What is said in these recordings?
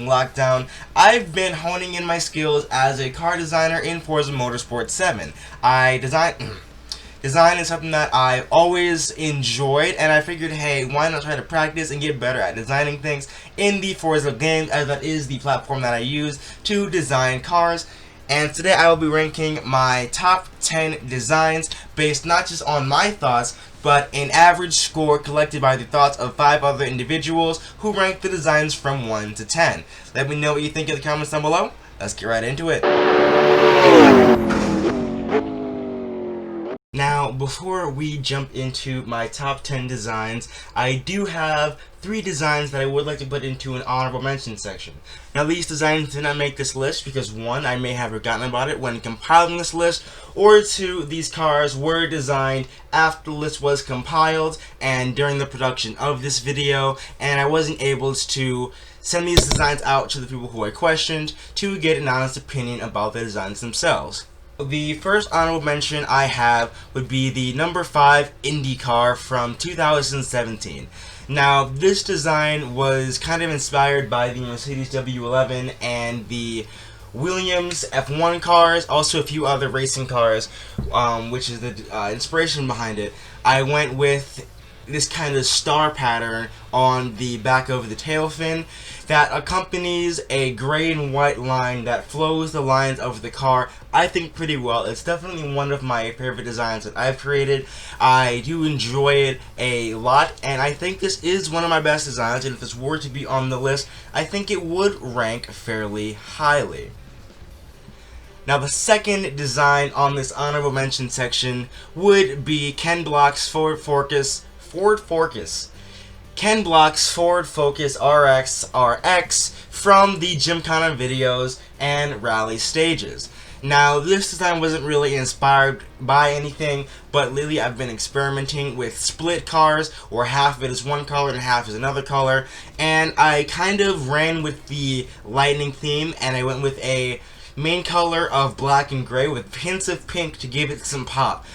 during lockdown, I've been honing in my skills as a car designer in Forza Motorsport 7. Design is something that I've always enjoyed, and I figured, hey, why not try to practice and get better at designing things in the Forza game, as that is the platform that I use to design cars. And today I will be ranking my top 10 designs based not just on my thoughts, but an average score collected by the thoughts of 5 other individuals who ranked the designs from 1 to 10. Let me know what you think in the comments down below. Let's get right into it. Now, before we jump into my top 10 designs, I do have 3 designs that I would like to put into an honorable mention section. Now, these designs did not make this list because 1, I may have forgotten about it when compiling this list, or 2, these cars were designed after the list was compiled and during the production of this video, and I wasn't able to send these designs out to the people who I questioned to get an honest opinion about the designs themselves. The first honorable mention I have would be the number 5 Indy car from 2017. Now, this design was kind of inspired by the Mercedes W11 and the Williams F1 cars, also a few other racing cars, which is the inspiration behind it. I went with this kind of star pattern on the back of the tail fin that accompanies a gray and white line that flows the lines of the car, I think, pretty well. It's definitely one of my favorite designs that I've created. I do enjoy it a lot, and I think this is one of my best designs, and if this were to be on the list, I think it would rank fairly highly. Now, the second design on this honorable mention section would be Ken Block's Ford Focus RX from the Gymkhana videos and rally stages. Now, this design wasn't really inspired by anything, but lately I've been experimenting with split cars, where half of it is one color and half is another color, and I kind of ran with the lightning theme, and I went with a main color of black and gray with hints of pink to give it some pop.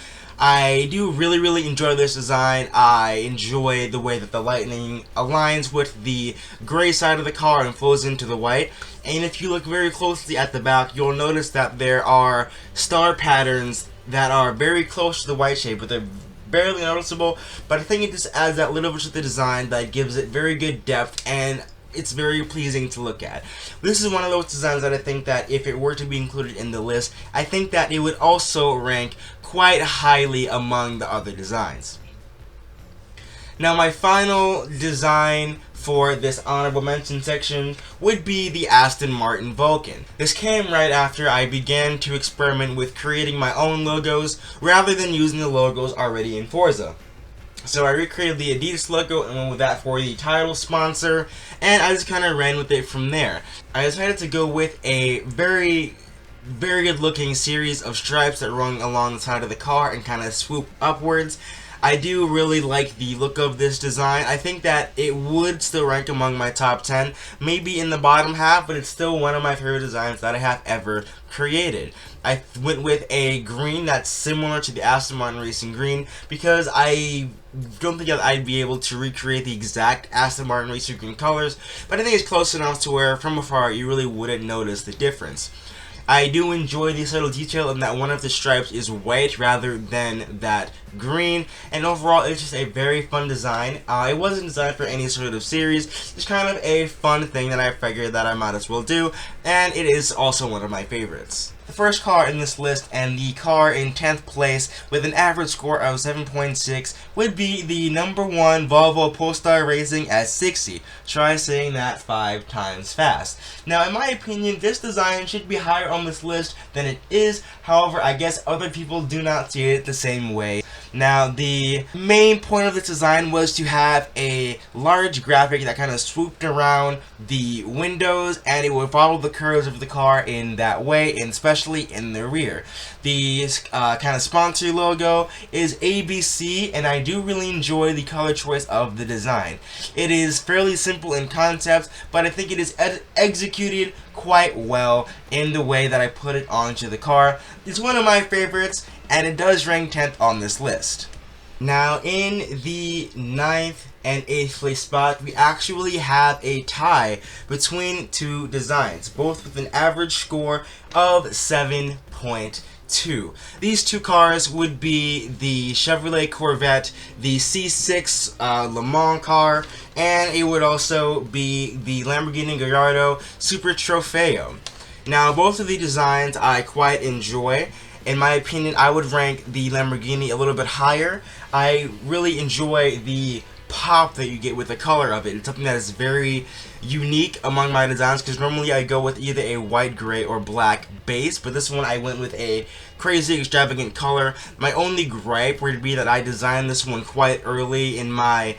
I do really enjoy this design. I enjoy the way that the lightning aligns with the gray side of the car and flows into the white. And if you look very closely at the back, you'll notice that there are star patterns that are very close to the white shape, but they're barely noticeable. But I think it just adds that little bit to the design that gives it very good depth, and it's very pleasing to look at. This is one of those designs that I think that if it were to be included in the list, I think that it would also rank quite highly among the other designs. Now, my final design for this honorable mention section would be the Aston Martin Vulcan. This came right after I began to experiment with creating my own logos rather than using the logos already in Forza. So I recreated the Adidas logo and went with that for the title sponsor, and I just kind of ran with it from there. I decided to go with a very good looking series of stripes that run along the side of the car and kind of swoop upwards. I do really like the look of this design. I think that it would still rank among my top 10, maybe in the bottom half, but it's still one of my favorite designs that I have ever created. I went with a green that's similar to the Aston Martin Racing Green because I don't think I'd be able to recreate the exact Aston Martin Racing Green colors, but I think it's close enough to where from afar you really wouldn't notice the difference. I do enjoy the subtle detail in that one of the stripes is white rather than that green, and overall it's just a very fun design. It wasn't designed for any sort of series, it's kind of a fun thing that I figured that I might as well do, and it is also one of my favorites. The first car in this list, and the car in 10th place with an average score of 7.6, would be the number 1 Volvo Polestar Racing S60. Try saying that 5 times fast. Now, in my opinion, this design should be higher on this list than it is. However, I guess other people do not see it the same way. Now, the main point of this design was to have a large graphic that kind of swooped around the windows, and it would follow the curves of the car in that way, and especially in the rear. The kind of sponsor logo is ABC, and I do really enjoy the color choice of the design. It is fairly simple in concept, but I think it is executed quite well in the way that I put it onto the car. It's one of my favorites, and it does rank 10th on this list. Now, in the 9th and 8th place spot, we actually have a tie between two designs, both with an average score of 7.2. These two cars would be the Chevrolet Corvette, the C6 Le Mans car, and it would also be the Lamborghini Gallardo Super Trofeo. Now, both of the designs I quite enjoy. In my opinion, I would rank the Lamborghini a little bit higher. I really enjoy the pop that you get with the color of it. It's something that is very unique among my designs, because normally I go with either a white, gray, or black base, but this one I went with a crazy extravagant color. My only gripe would be that I designed this one quite early in my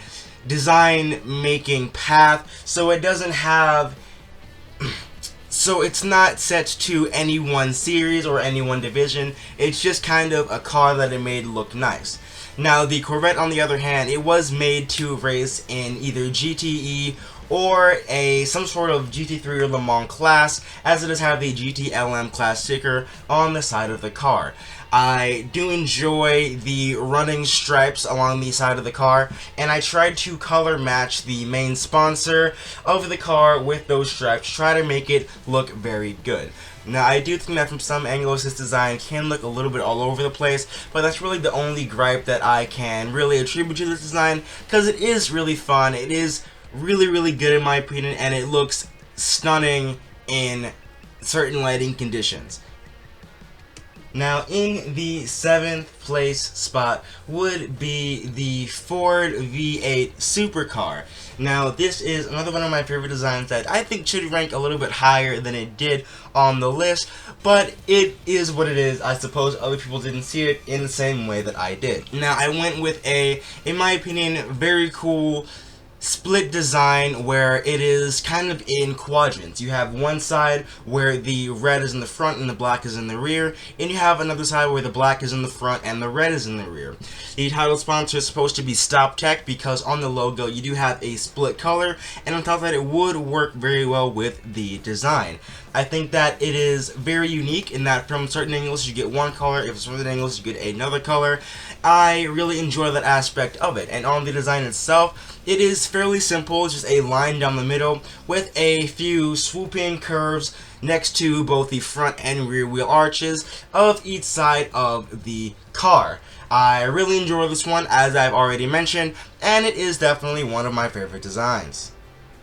design making path, so it doesn't have so it's not set to any one series or any one division. It's just kind of a car that it made look nice. Now, the Corvette, on the other hand, it was made to race in either GTE or some sort of Gt3 or Le Mans class, as it does have the GTLM class sticker on the side of the car. I do enjoy the running stripes along the side of the car, and I tried to color match the main sponsor of the car with those stripes to try to make it look very good. Now, I do think that from some angles this design can look a little bit all over the place, but that's really the only gripe that I can really attribute to this design, because it is really fun, it is really good in my opinion, and it looks stunning in certain lighting conditions. Now, in the 7th place spot would be the Ford V8 Supercar. Now, this is another one of my favorite designs that I think should rank a little bit higher than it did on the list, but it is what it is. I suppose other people didn't see it in the same way that I did. Now, I went with a, in my opinion, very cool split design where it is kind of in quadrants. You have one side where the red is in the front and the black is in the rear, and you have another side where the black is in the front and the red is in the rear. The title sponsor is supposed to be Stop Tech, because on the logo you do have a split color, and I thought that it would work very well with the design. I think that it is very unique in that from certain angles you get one color, if from certain angles you get another color. I really enjoy that aspect of it, and on the design itself, it is fairly simple. It's just a line down the middle with a few swooping curves next to both the front and rear wheel arches of each side of the car. I really enjoy this one, as I've already mentioned, and it is definitely one of my favorite designs.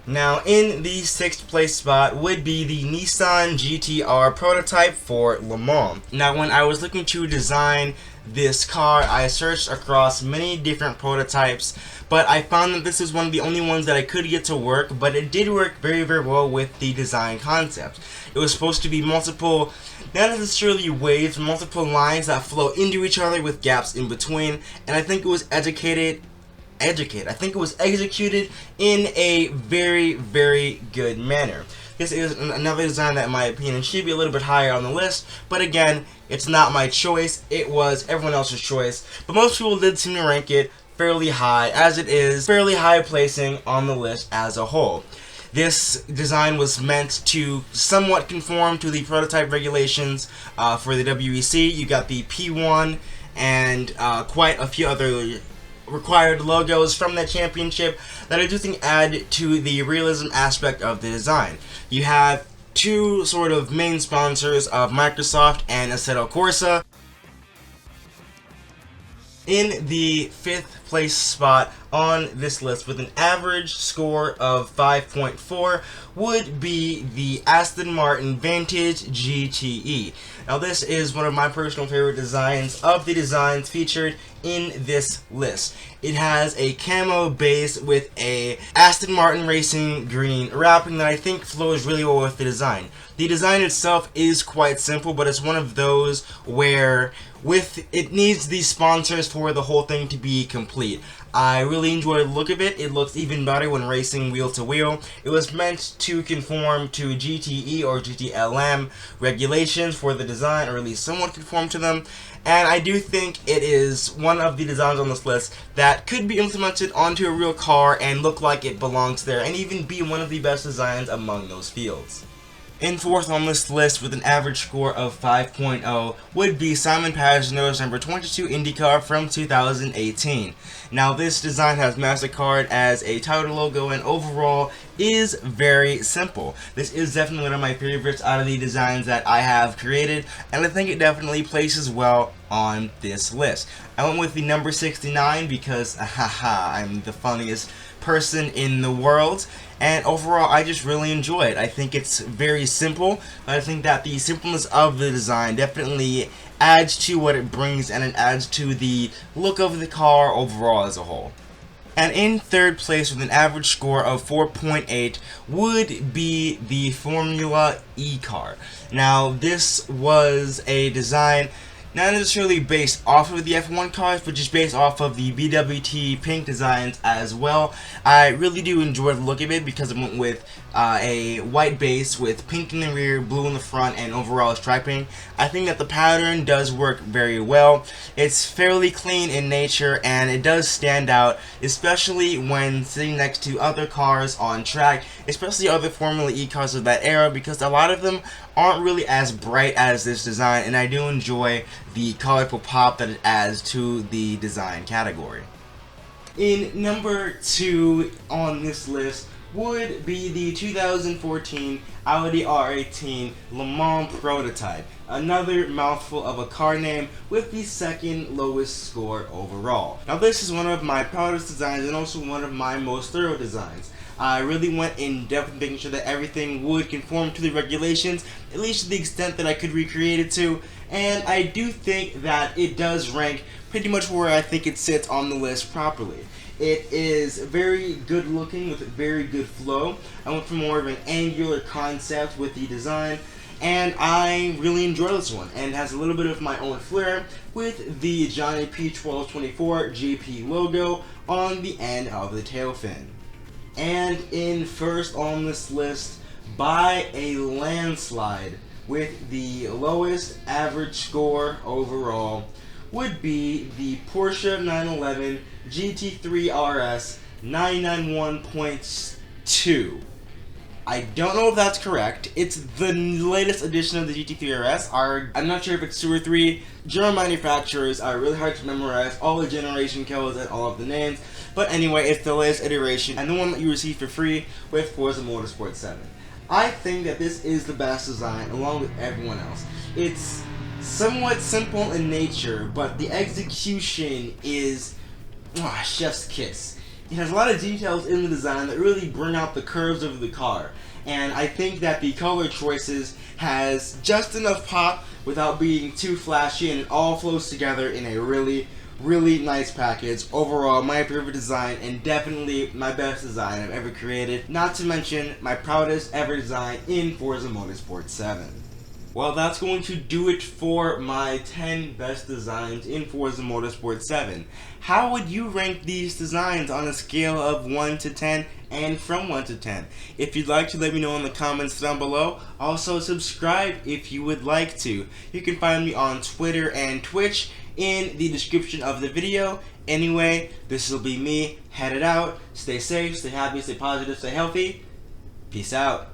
Now, in the 6th place spot would be the Nissan GT-R prototype for Le Mans. Now, when I was looking to design this car, I searched across many different prototypes, but I found that this is one of the only ones that I could get to work, but it did work very well with the design concept. It was supposed to be multiple, not necessarily waves, multiple lines that flow into each other with gaps in between, and I think it was I think it was executed in a very good manner. This is another design that, in my opinion, should be a little bit higher on the list, but again, it's not my choice, it was everyone else's choice. But most people did seem to rank it fairly high, as it is fairly high placing on the list as a whole. This design was meant to somewhat conform to the prototype regulations for the WEC. You got the P1 and quite a few other required logos from that championship that I do think add to the realism aspect of the design. You have two sort of main sponsors of Microsoft and Assetto Corsa. In the 5th place spot on this list with an average score of 5.4 would be the Aston Martin Vantage GTE. Now, this is one of my personal favorite designs of the designs featured in this list. It has a camo base with a Aston Martin Racing green wrapping that I think flows really well with the design. The design itself is quite simple, but it's one of those where it needs these sponsors for the whole thing to be complete. I really enjoy the look of it. It looks even better when racing wheel to wheel. It was meant to conform to GTE or GTLM regulations for the design, or at least somewhat conform to them. And I do think it is one of the designs on this list that could be implemented onto a real car and look like it belongs there, and even be one of the best designs among those fields. In fourth on this list with an average score of 5.0 would be Simon Pagenaud's number 22 IndyCar from 2018. Now this design has MasterCard as a title logo and overall is very simple. This is definitely one of my favorites out of the designs that I have created, and I think it definitely places well on this list. I went with the number 69 because I'm the funniest person in the world, and overall I just really enjoy it. I think it's very simple, but I think that the simpleness of the design definitely adds to what it brings, and it adds to the look of the car overall as a whole. And in third place with an average score of 4.8 would be the Formula E car. Now this was a design not necessarily based off of the F1 cars, but just based off of the BWT pink designs as well. I really do enjoy the look of it because it went with a white base with pink in the rear, blue in the front, and overall striping. I think that the pattern does work very well. It's fairly clean in nature, and it does stand out, especially when sitting next to other cars on track, especially other Formula E cars of that era, because a lot of them aren't really as bright as this design, and I do enjoy the colorful pop that it adds to the design category. In number 2 on this list would be the 2014 Audi R18 Le Mans prototype. Another mouthful of a car name with the second lowest score overall. Now this is one of my proudest designs and also one of my most thorough designs. I really went in depth in making sure that everything would conform to the regulations, at least to the extent that I could recreate it to, and I do think that it does rank pretty much where I think it sits on the list properly. It is very good looking with very good flow. I went for more of an angular concept with the design, and I really enjoy this one, and it has a little bit of my own flair with the Johnny P1224 GP logo on the end of the tail fin. And in first on this list, by a landslide, with the lowest average score overall, would be the Porsche 911 Gt3 Rs 991.2. I don't know if that's correct. It's the latest edition of the Gt3 Rs. I'm not sure if it's 2 or 3. German manufacturers are really hard to memorize all the generation codes and all of the names. But anyway, it's the latest iteration and the one that you receive for free with Forza Motorsport 7. I think that this is the best design along with everyone else. It's somewhat simple in nature, but the execution is chef's kiss. It has a lot of details in the design that really bring out the curves of the car, and I think that the color choices has just enough pop without being too flashy, and it all flows together in a really nice package. Overall, my favorite design and definitely my best design I've ever created, not to mention my proudest ever design in Forza Motorsport 7. Well, that's going to do it for my 10 best designs in Forza Motorsport 7. How would you rank these designs on a scale of 1 to 10 and from 1 to 10? If you'd like to, let me know in the comments down below. Also, subscribe if you would like to. You can find me on Twitter and Twitch in the description of the video. Anyway, this will be me headed out. Stay safe, stay happy, stay positive, stay healthy. Peace out.